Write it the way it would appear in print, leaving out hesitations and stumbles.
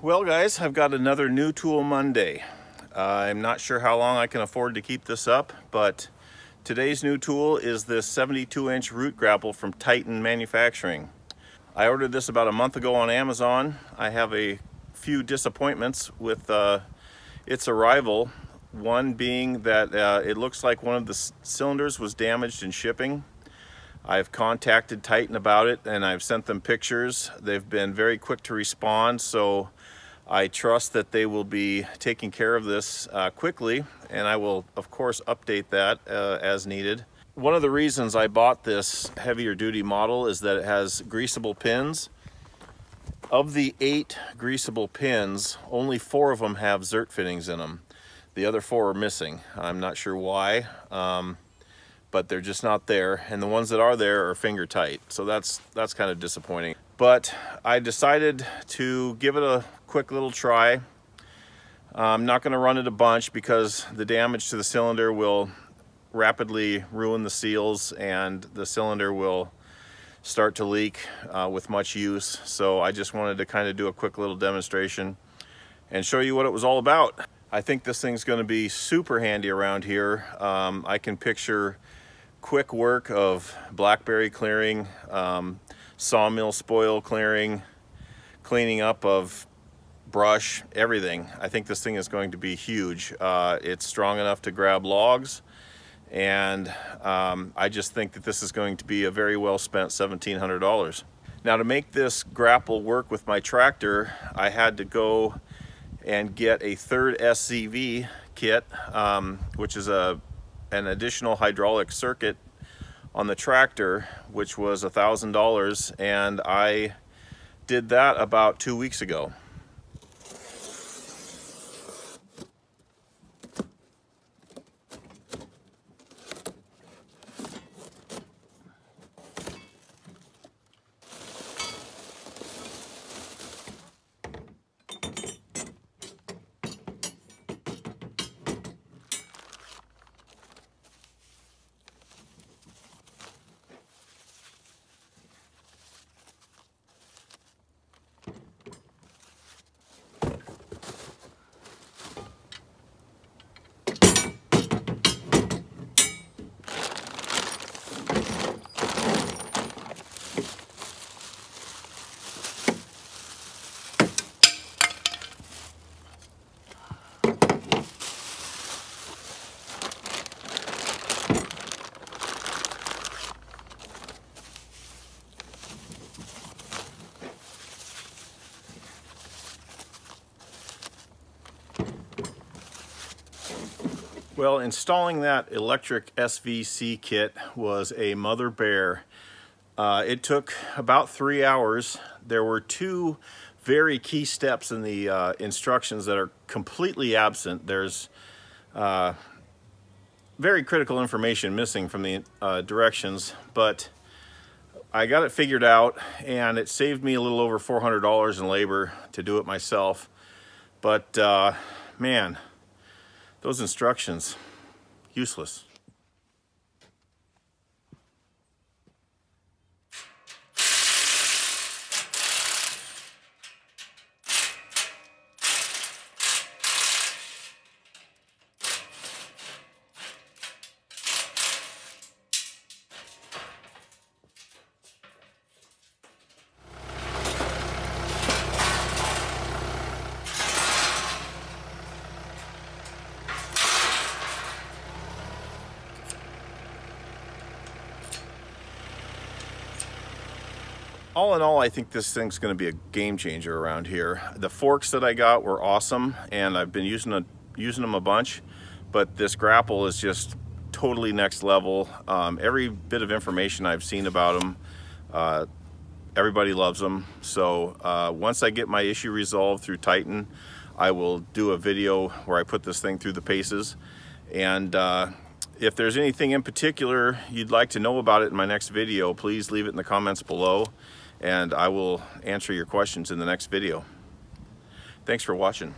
Well guys, I've got another new tool Monday. I'm not sure how long I can afford to keep this up, but today's new tool is this 72-inch root grapple from Titan Manufacturing. I ordered this about a month ago on Amazon. I have a few disappointments with its arrival. One being that it looks like one of the cylinders was damaged in shipping. I've contacted Titan about it and I've sent them pictures. They've been very quick to respond, so I trust that they will be taking care of this quickly, and I will of course update that as needed. One of the reasons I bought this heavier duty model is that it has greasable pins. Of the 8 greasable pins, only 4 of them have zert fittings in them. The other 4 are missing. I'm not sure why. But they're just not there, and the ones that are there are finger tight, so that's kind of disappointing. But I decided to give it a quick little try. I'm not going to run it a bunch because the damage to the cylinder will rapidly ruin the seals and the cylinder will start to leak with much use. So I just wanted to kind of do a quick little demonstration and show you what it was all about. I think this thing's going to be super handy around here. I can picture quick work of blackberry clearing, sawmill spoil clearing, cleaning up of brush, everything. I think this thing is going to be huge. It's strong enough to grab logs, and I just think that this is going to be a very well spent $1,700. Now, to make this grapple work with my tractor, I had to go and get a third SCV kit, which is an additional hydraulic circuit on the tractor, which was $1,000, and I did that about 2 weeks ago. Well, installing that electric SVC kit was a mother bear. It took about 3 hours. There were 2 very key steps in the instructions that are completely absent. There's very critical information missing from the directions, but I got it figured out, and it saved me a little over $400 in labor to do it myself. But man, those instructions, useless. All in all, I think this thing's going to be a game changer around here. The forks that I got were awesome, and I've been using them a bunch, but this grapple is just totally next level. Every bit of information I've seen about them, everybody loves them. So once I get my issue resolved through Titan, I will do a video where I put this thing through the paces. And if there's anything in particular you'd like to know about it in my next video, please leave it in the comments below, and I will answer your questions in the next video. Thanks for watching.